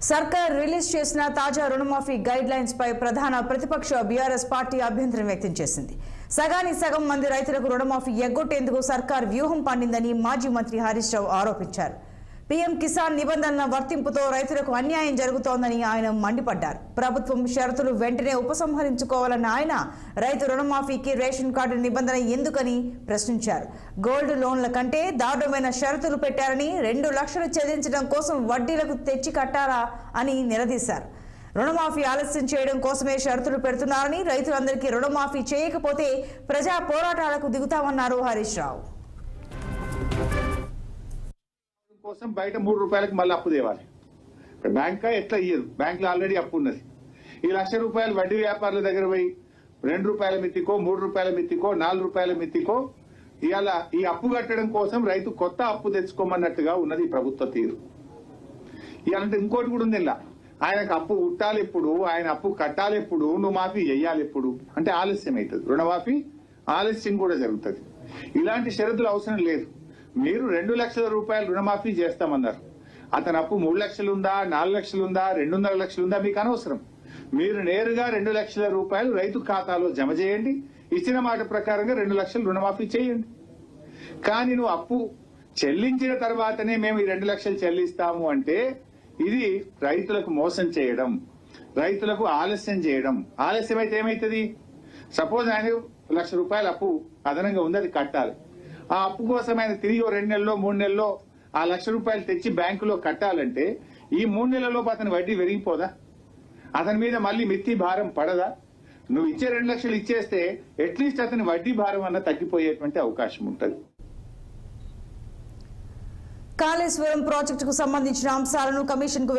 సర్కార్ రిలీజ్ చేసిన తాజా రుణమాఫీ గైడ్ లైన్స్ పై ప్రధాన ప్రతిపక్ష బీఆర్ఎస్ పార్టీ అభ్యంతరం వ్యక్తం చేసింది. సగానికి సగం మంది రైతులకు రుణమాఫీ ఎగ్గొట్టేందుకు సర్కార్ వ్యూహం పన్నిందని మాజీ మంత్రి హరీష్ రావు ఆరోపించారు. పీఎం కిసాన్ నిబంధనల వర్తింపుతో రైతులకు అన్యాయం జరుగుతోందని ఆయన మండిపడ్డారు. ప్రభుత్వం షరతులు వెంటనే ఉపసంహరించుకోవాలన్న ఆయన రైతు రుణమాఫీకి రేషన్ కార్డు నిబంధన ఎందుకని ప్రశ్నించారు. గోల్డ్ లోన్ల కంటే దారుణమైన షరతులు పెట్టారని, 2 లక్షలు చెల్లించడం కోసం వడ్డీలకు తెచ్చి కట్టారా అని నిలదీశారు. రుణమాఫీ ఆలస్యం చేయడం కోసమే షరతులు పెడుతున్నారని, రైతులందరికీ రుణమాఫీ చేయకపోతే ప్రజా పోరాటాలకు దిగుతామన్నారు హరీష్ రావు. కోసం బయట 3 రూపాయలకు మళ్ళీ అప్పు తేవాలి. బ్యాంక్ ఎట్లా ఇయ్యదు, బ్యాంకులో ఆల్రెడీ అప్పు ఉన్నది. ఈ ₹1,00,000 వడ్డీ వ్యాపారుల దగ్గర పోయి 2 రూపాయల మిత్తికో, 3 రూపాయల మిత్తికో, 4 రూపాయల మిత్తికో ఇవాళ ఈ అప్పు కట్టడం కోసం రైతు కొత్త అప్పు తెచ్చుకోమన్నట్టుగా ఉన్నది ఈ ప్రభుత్వ తీరు. ఇవాళంటే ఇంకోటి కూడా ఉంది. ఇలా ఆయనకు అప్పు ఉట్టాలి ఎప్పుడు, ఆయన అప్పు కట్టాలి ఎప్పుడు, నువ్వు మాఫీ చెయ్యాలి ఎప్పుడు అంటే ఆలస్యం అవుతుంది. రుణమాఫీ ఆలస్యం కూడా జరుగుతుంది. ఇలాంటి షరతులు అవసరం లేదు. మీరు 2 లక్షల రూపాయలు రుణమాఫీ చేస్తామన్నారు. అతని అప్పు 3 లక్షలు ఉందా, 4 లక్షలు ఉందా, 2.5 లక్షలు ఉందా మీకు అనవసరం. మీరు నేరుగా 2 లక్షల రూపాయలు రైతు ఖాతాలో జమ చేయండి. ఇచ్చిన మాట ప్రకారంగా 2 లక్షలు రుణమాఫీ చేయండి. కానీ నువ్వు అప్పు చెల్లించిన తర్వాతనే మేము ఈ 2 లక్షలు చెల్లిస్తాము అంటే ఇది రైతులకు మోసం చేయడం, రైతులకు ఆలస్యం చేయడం. ఆలస్యం అయితే ఏమైతుంది? సపోజ్ ఆయన 1 లక్ష రూపాయల అప్పు అదనంగా ఉంది, అది కట్టాలి. ఆ అప్పు కోసం ఆయన తిరిగి 2 నెలల్లో 3 నెలల్లో ఆ 1 లక్ష రూపాయలు తెచ్చి బ్యాంకులో కట్టాలంటే ఈ 3 నెలల్లోపు అతని వడ్డీ పెరిగిపోదా? అతని మీద మళ్ళీ మిత్తి భారం పడదా? నువ్వు ఇచ్చే 2 లక్షలు ఇచ్చేస్తే అట్లీస్ట్ అతని వడ్డీ భారం అన్న తగ్గిపోయేటువంటి అవకాశం ఉంటుంది. కాళేశ్వరం ప్రాజెక్టుకు సంబంధించిన అంశాలను కమిషన్ కు